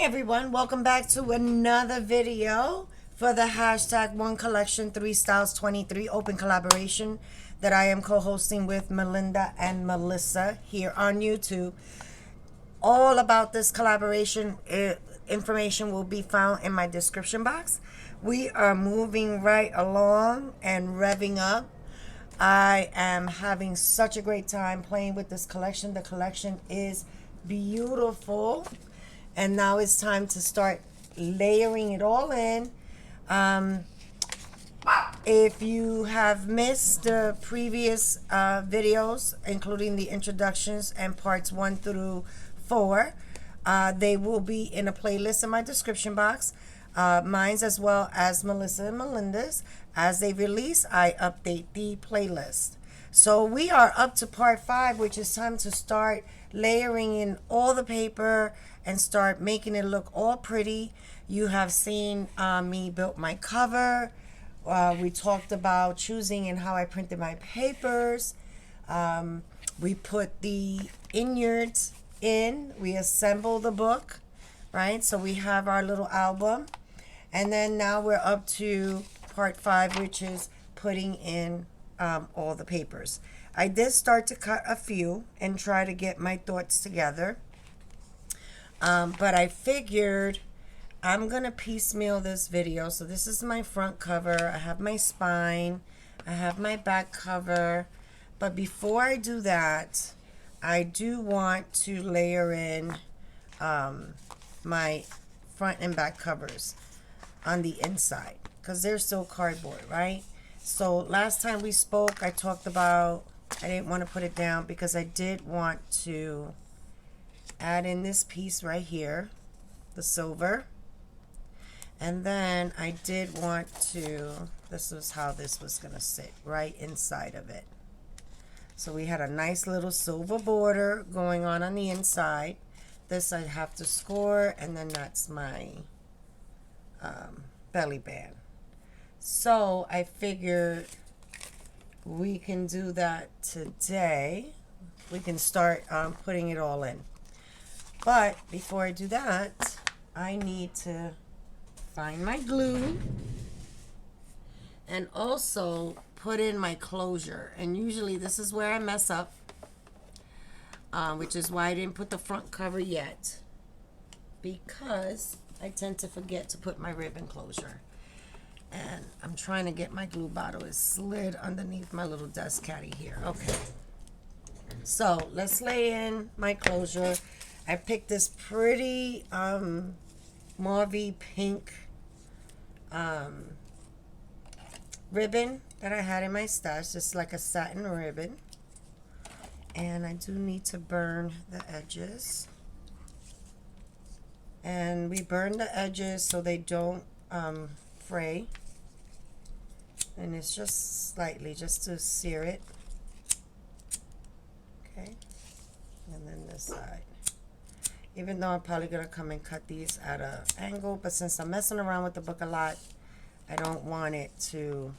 Everyone, welcome back to another video for the hashtag One Collection 3 Styles 23 open collaboration that I am co-hosting with Melinda and Melissa here on YouTube. All about this collaboration information will be found in my description box. We are moving right along and revving up. I am having such a great time playing with this collection. The collection is beautiful. And now it's time to start layering it all in. If you have missed the previous videos, including the introductions and parts 1 through 4, they will be in a playlist in my description box. Mine's as well as Melissa and Melinda's. As they release, I update the playlist. So we are up to part 5, which is time to start layering in all the paper and start making it look all pretty. You have seen me build my cover. We talked about choosing and how I printed my papers. We put the innards in. We assemble the book, right? So we have our little album. And then now we're up to part 5, which is putting in all the papers. I did start to cut a few and try to get my thoughts together. But I figured I'm going to piecemeal this video. So this is my front cover. I have my spine. I have my back cover. But before I do that, I do want to layer in my front and back covers on the inside, because they're still cardboard, right? So last time we spoke, I talked about I didn't want to put it down because I did want to add in this piece right here, the silver. And then I did want to, this was how this was going to sit right inside of it. So we had a nice little silver border going on the inside. This I have to score, and then that's my belly band. So I figured we can do that today. We can start putting it all in. But before I do that, I need to find my glue and also put in my closure. And usually this is where I mess up, which is why I didn't put the front cover yet, because I tend to forget to put my ribbon closure. And I'm trying to get my glue bottle. It slid underneath my little desk caddy here. Okay. So let's lay in my closure. I picked this pretty mauvey pink ribbon that I had in my stash. Just like a satin ribbon. And I do need to burn the edges. And we burn the edges so they don't fray. And it's just slightly, just to sear it. Okay. And then this side. Even though I'm probably going to come and cut these at an angle, but since I'm messing around with the book a lot, I don't want it to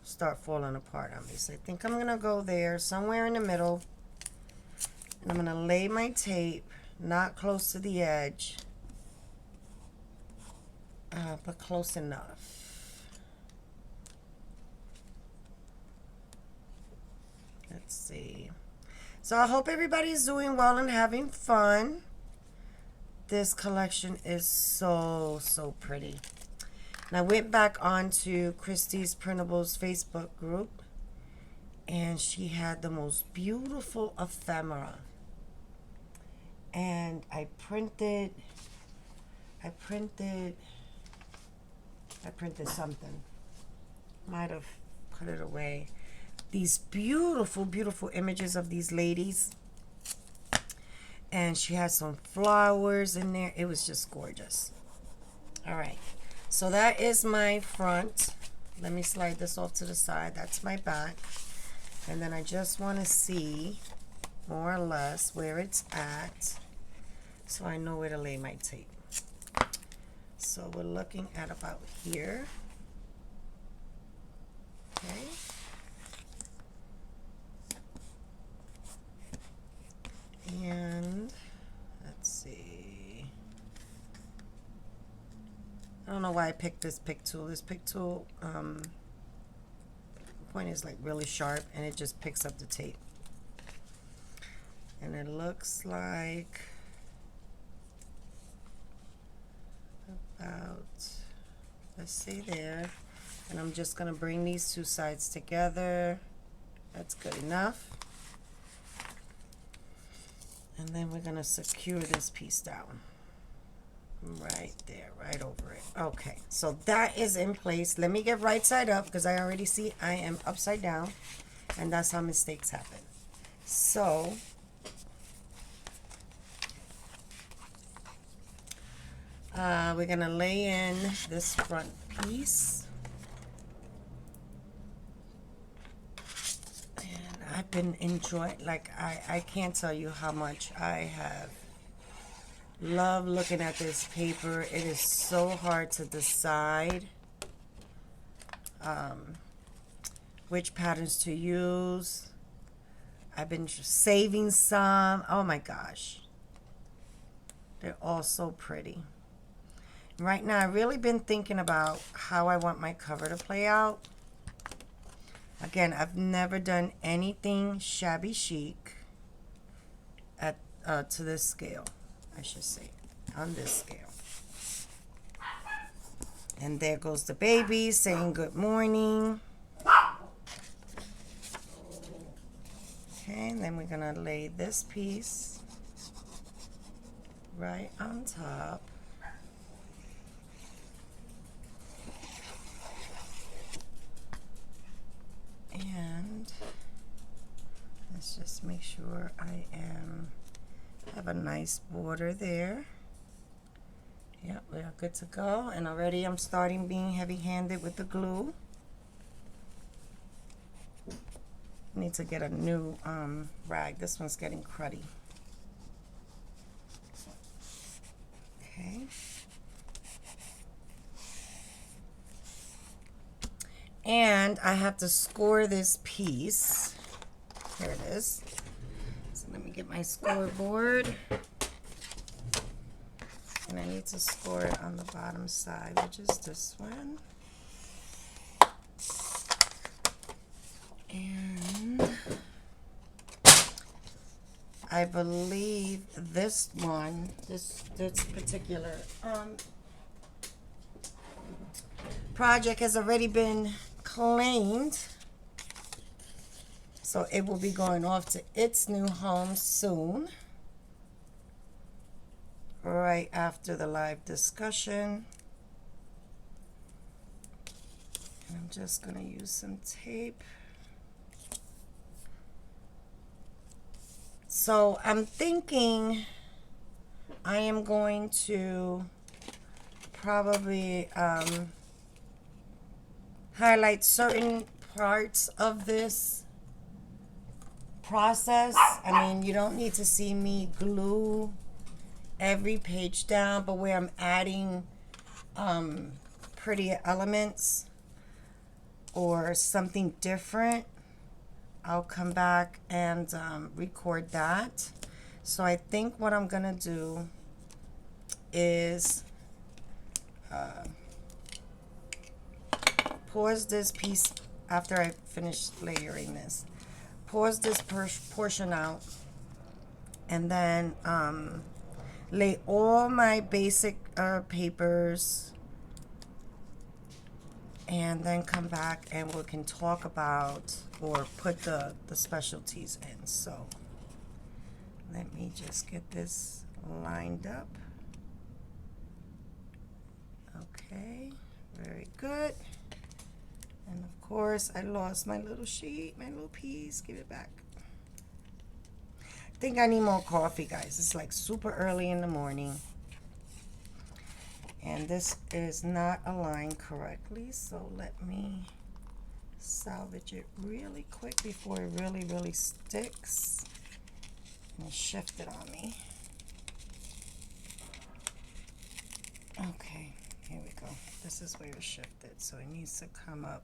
start falling apart on me. So I think I'm going to go there, somewhere in the middle. And I'm going to lay my tape, not close to the edge, but close enough. Let's see. So I hope everybody's doing well and having fun. This collection is so pretty. And I went back onto Christie's Printables Facebook group, and she had the most beautiful ephemera. And I printed something. Might have put it away. These beautiful images of these ladies. And she had some flowers in there. It was just gorgeous. All right. So that is my front. Let me slide this off to the side. That's my back. And then I just want to see more or less where it's at, so I know where to lay my tape. So we're looking at about here. Okay. And let's see. don't know why I picked this pick tool. This pick tool, point is like really sharp, and it just picks up the tape. And it looks like about, let's see there. And I'm just gonna bring these two sides together. That's good enough. And then we're gonna secure this piece down. Right there, right over it. Okay, so that is in place. Let me get right side up because I already see I am upside down, and that's how mistakes happen. So we're gonna lay in this front piece, and I've been enjoying, like I can't tell you how much I have love looking at this paper. It is so hard to decide which patterns to use. I've been saving some. Oh my gosh, they're all so pretty. Right now I've really been thinking about how I want my cover to play out. Again, I've never done anything shabby chic at to this scale, I should say, on this scale. And there goes the baby saying good morning. Okay, and then we're gonna lay this piece right on top. And let's just make sure I have a nice border there. Yep, we are good to go. And already I'm starting being heavy-handed with the glue. Need to get a new rag. This one's getting cruddy. Okay. And I have to score this piece. Here it is. So let me get my scoreboard. And I need to score it on the bottom side, which is this one. And I believe this one, this particular project has already been claimed, so it will be going off to its new home soon, right after the live discussion. And I'm just going to use some tape. So I'm thinking I am going to probably highlight certain parts of this process. I mean, you don't need to see me glue every page down, but where I'm adding pretty elements or something different, I'll come back and record that. So I think what I'm gonna do is pause this piece after I finish layering this. Pause this portion out, and then lay all my basic papers, and then come back and we can talk about or put the specialties in. So let me just get this lined up. Okay, very good. And of course I lost my little sheet, my little piece. Give it back. I think I need more coffee, guys. It's like super early in the morning, and this is not aligned correctly, so let me salvage it really quick before it really sticks and shift it on me. Okay, here we go. This is where it's shifted, so it needs to come up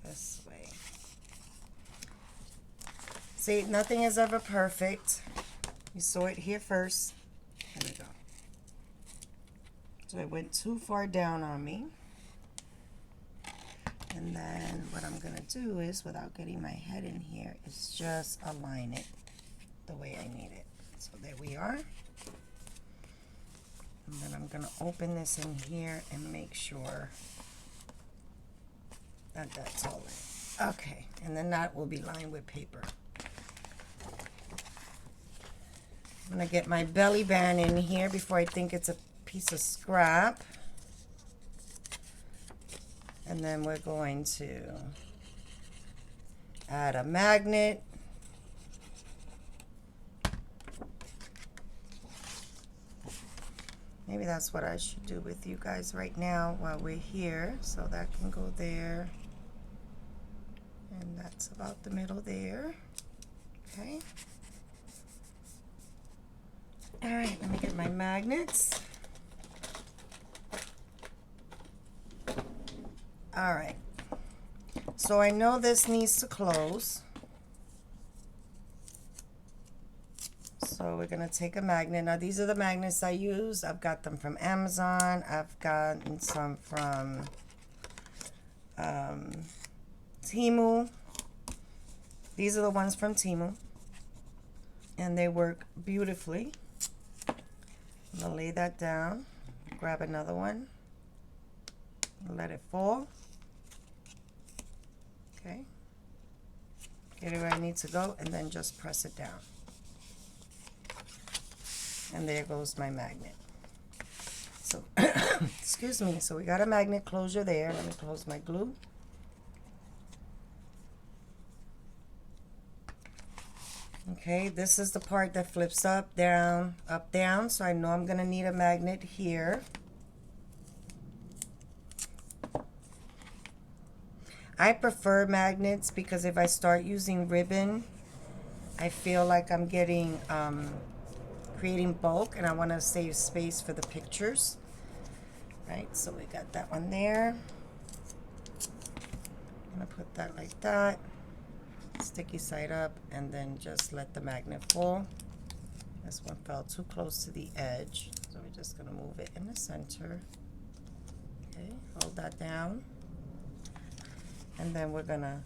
this way. See, nothing is ever perfect. You saw it here first. Here we go. So it went too far down on me. And then what I'm gonna do is, without getting my head in here, is just align it the way I need it. So there we are. And then I'm gonna open this in here and make sure that that's all in. Okay, and then that will be lined with paper. I'm gonna get my belly band in here before I think it's a piece of scrap. And then we're going to add a magnet. Maybe that's what I should do with you guys right now while we're here. So that can go there. And that's about the middle there. Okay. All right, let me get my magnets. All right. So I know this needs to close. So we're going to take a magnet. Now these are the magnets I use. I've got them from Amazon. I've gotten some from Temu. These are the ones from Temu. And they work beautifully. I'm going to lay that down. Grab another one. Let it fall. Okay. Get it where I need to go and then just press it down. And there goes my magnet. So, excuse me. So we got a magnet closure there. Let me close my glue. Okay, this is the part that flips up, down, up, down. So I know I'm going to need a magnet here. I prefer magnets because if I start using ribbon, I feel like I'm getting, creating bulk, and I want to save space for the pictures. Right, so we got that one there. I'm going to put that like that. Sticky side up, and then just let the magnet fall. This one fell too close to the edge, so we're just going to move it in the center. Okay, hold that down. And then we're going to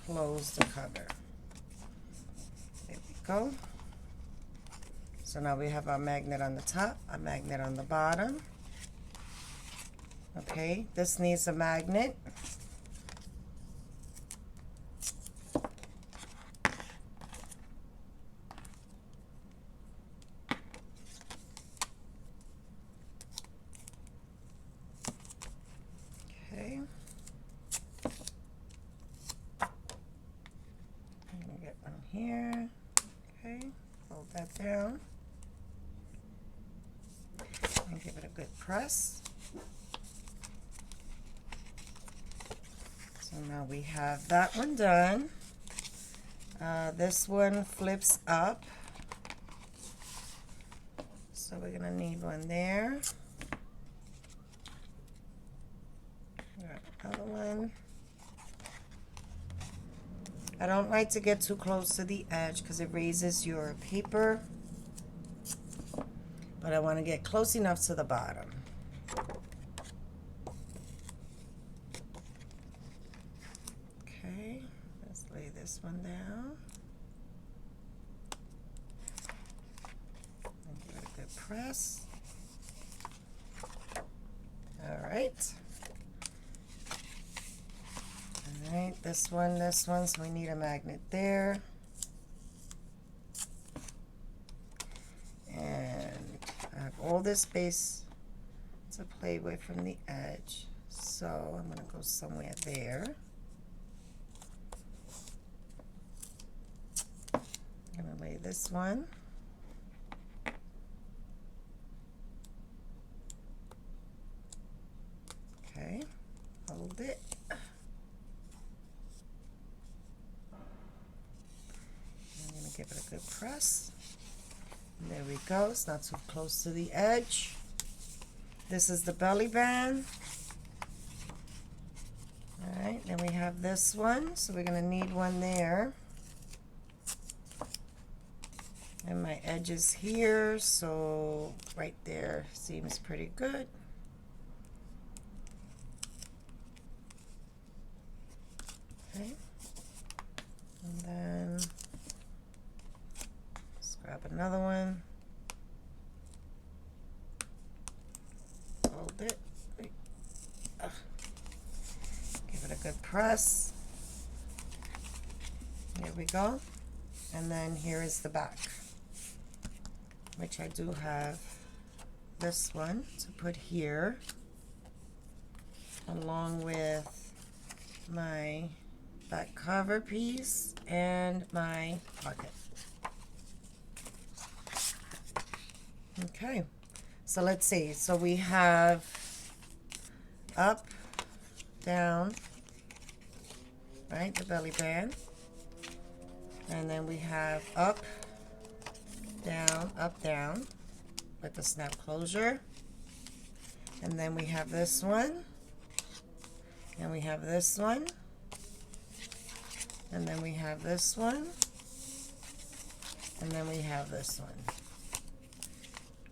close the cover. There we go. So now we have our magnet on the top, a magnet on the bottom. Okay, this needs a magnet. Okay. I'm going to get one here. Okay, hold that down. And give it a good press. So now we have that one done. This one flips up. So we're going to need one there. Another one. I don't like to get too close to the edge because it raises your paper. But I want to get close enough to the bottom. Okay, let's lay this one down. And give it a good press. All right. All right, this one, so we need a magnet there. And I have all this space to play with from the edge. So I'm going to go somewhere there. I'm going to lay this one. Okay, hold it. I'm going to give it a good press. And there we go. It's not too close to the edge. This is the belly band. All right, then we have this one. So we're going to need one there. And my edge is here, so right there seems pretty good. another one. Hold it. Give it a good press. Here we go. And then here is the back, which I do have this one to put here, along with my back cover piece and my pocket. Okay, so let's see. So we have up, down, right, the belly band. And then we have up, down, with the snap closure. And then we have this one. And we have this one. And then we have this one. And then we have this one.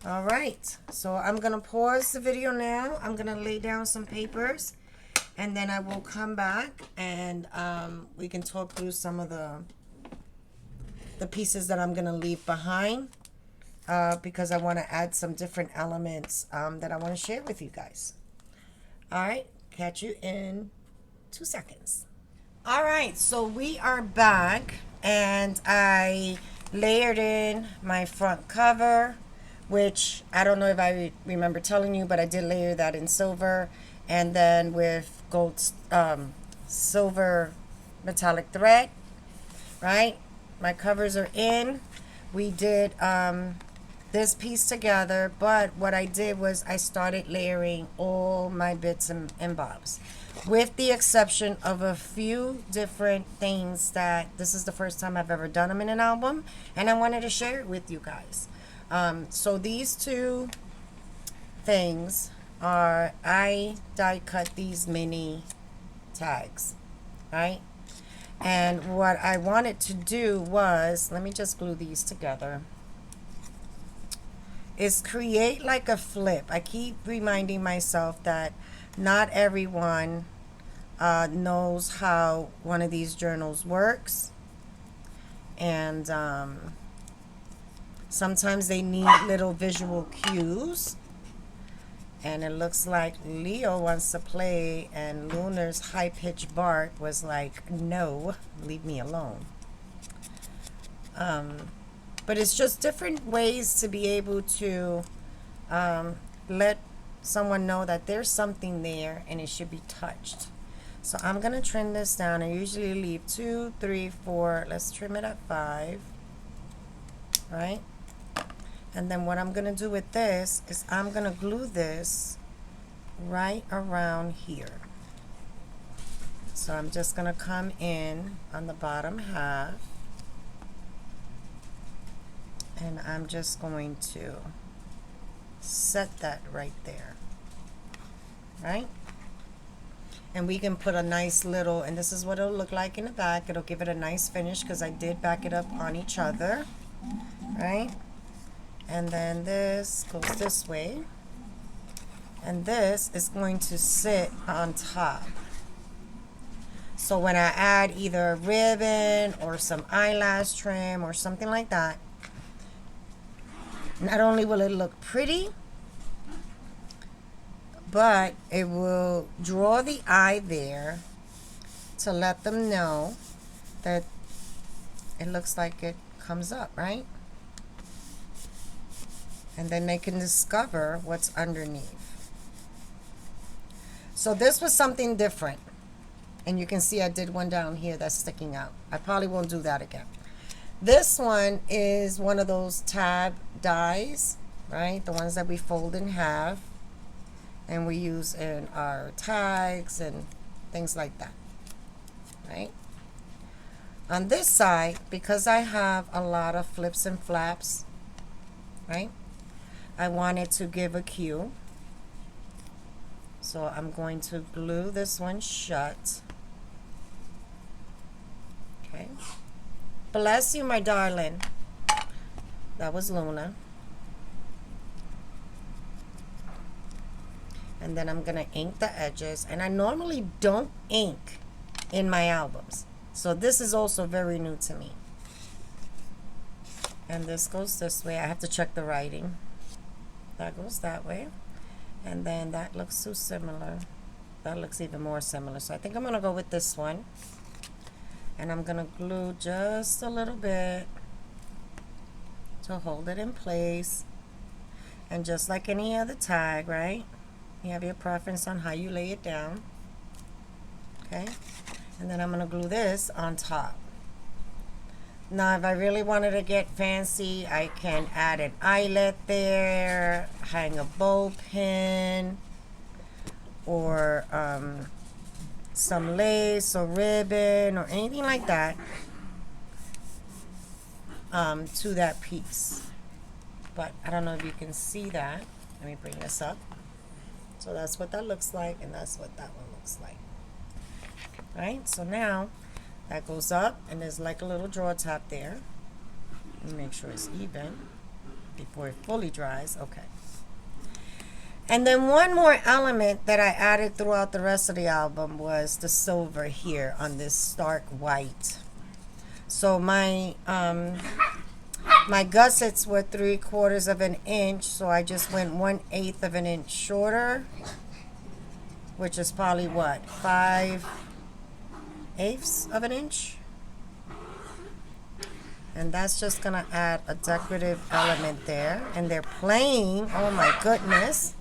All right, so I'm gonna pause the video now. I'm gonna lay down some papers, and then I will come back and we can talk through some of the pieces that I'm gonna leave behind because I want to add some different elements that I want to share with you guys. All right, catch you in 2 seconds. All right, so we are back, and I layered in my front cover, which I don't know if I remember telling you, but I did layer that in silver, and then with gold, silver metallic thread, right? My covers are in. We did this piece together, but what I did was I started layering all my bits and bobs, with the exception of a few different things that this is the first time I've ever done them in an album, and I wanted to share it with you guys. So these two things are, I die cut these mini tags, right? And what I wanted to do was, let me just glue these together, is create like a flip. I keep reminding myself that not everyone knows how one of these journals works, and sometimes they need little visual cues. And it looks like Leo wants to play, and Lunar's high-pitched bark was like, no, leave me alone. But it's just different ways to be able to let someone know that there's something there and it should be touched. So I'm going to trim this down. I usually leave 2, 3, 4. Let's trim it at 5. Right? And then what I'm going to do with this is I'm going to glue this right around here. So I'm just going to come in on the bottom half, and I'm just going to set that right there. Right? And we can put a nice little, and this is what it'll look like in the back. It'll give it a nice finish because I did back it up on each other. Right? And then this goes this way, and this is going to sit on top. So when I add either a ribbon or some eyelash trim or something like that, not only will it look pretty, but it will draw the eye there to let them know that it looks like it comes up, right? And then they can discover what's underneath. So this was something different. And you can see I did one down here that's sticking out. I probably won't do that again. This one is one of those tab dies, right? The ones that we fold in half and we use in our tags and things like that, right? On this side, because I have a lot of flips and flaps, right? I wanted to give a cue. So I'm going to glue this one shut. Okay. Bless you, my darling. That was Luna. And then I'm going to ink the edges. And I normally don't ink in my albums. So this is also very new to me. And this goes this way. I have to check the writing. That goes that way. And then that looks too similar. That looks even more similar. So I think I'm going to go with this one. And I'm going to glue just a little bit to hold it in place. And just like any other tag, right? You have your preference on how you lay it down. Okay? And then I'm going to glue this on top. Now, if I really wanted to get fancy, I can add an eyelet there, hang a bow pin, or some lace or ribbon or anything like that to that piece. But I don't know if you can see that. Let me bring this up. So that's what that looks like, and that's what that one looks like. Right? So now that goes up, and there's like a little drawer top there. Let me make sure it's even before it fully dries. Okay. And then one more element that I added throughout the rest of the album was the silver here on this stark white. So my gussets were 3/4 of an inch, so I just went 1/8 of an inch shorter, which is probably what, 5/8 of an inch. And that's just gonna add a decorative element there. And they're playing. Oh my goodness.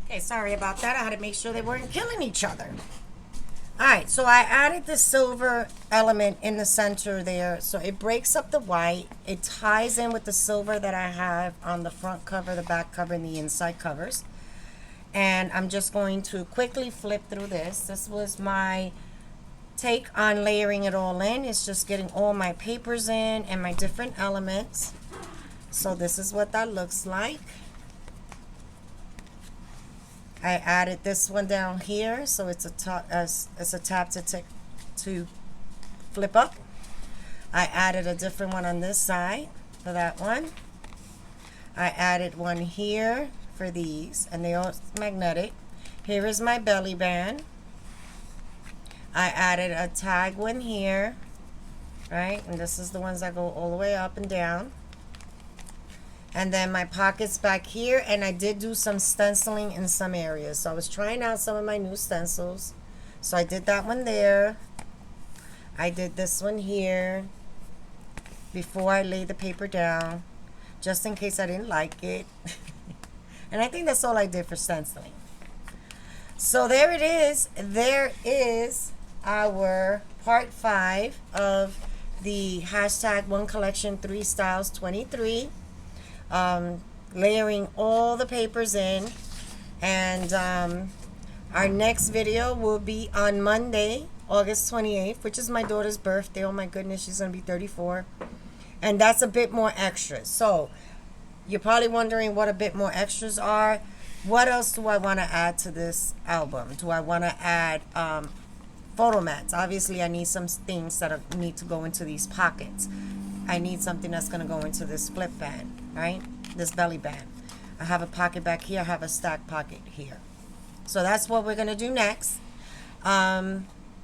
Okay, sorry about that. I had to make sure they weren't killing each other. Alright, so I added the silver element in the center there. So it breaks up the white. It ties in with the silver that I have on the front cover, the back cover, and the inside covers. And I'm just going to quickly flip through this. This was my take on layering it all in. It's just getting all my papers in and my different elements. So this is what that looks like. I added this one down here, so it's a tab to flip up. I added a different one on this side for that one. I added one here for these, and they are magnetic. Here is my belly band. I added a tag one here, right? And this is the ones that go all the way up and down. And then my pockets back here, and I did do some stenciling in some areas. So I was trying out some of my new stencils. So I did that one there. I did this one here before I laid the paper down, just in case I didn't like it. And I think that's all I did for stenciling. So there it is. There is our part 5 of the hashtag One Collection 3 Styles 23. Layering all the papers in, and our next video will be on Monday, August 28th, which is my daughter's birthday. Oh my goodness, she's gonna be 34, and that's a bit more extra. So you're probably wondering what a bit more extras are. What else do I want to add to this album? Do I want to add photo mats? Obviously I need some things that need to go into these pockets. I need something that's going to go into this flip band, right? This belly band. I have a pocket back here. I have a stack pocket here. So that's what we're going to do next,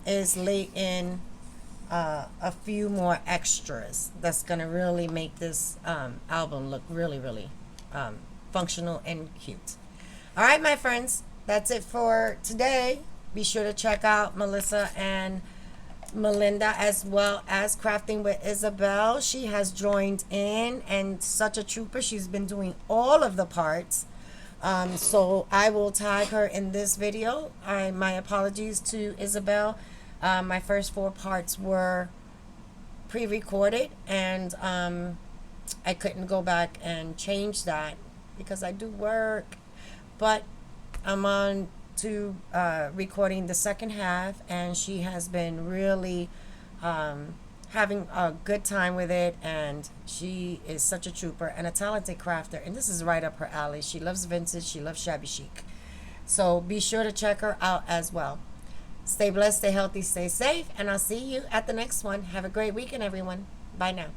is lay in a few more extras that's going to really make this album look really, really functional and cute. All right, my friends, that's it for today. Be sure to check out Melissa and Melinda, as well as Crafting with Isabel. She has joined in, and such a trooper. She's been doing all of the parts. So I will tag her in this video. My apologies to Isabel. My first 4 parts were pre-recorded, and I couldn't go back and change that because I do work. But I'm on to recording the second half, and she has been really having a good time with it, and she is such a trooper and a talented crafter, and this is right up her alley. She loves vintage, she loves shabby chic, so be sure to check her out as well. Stay blessed, stay healthy, stay safe, and I'll see you at the next one. Have a great weekend, everyone. Bye now.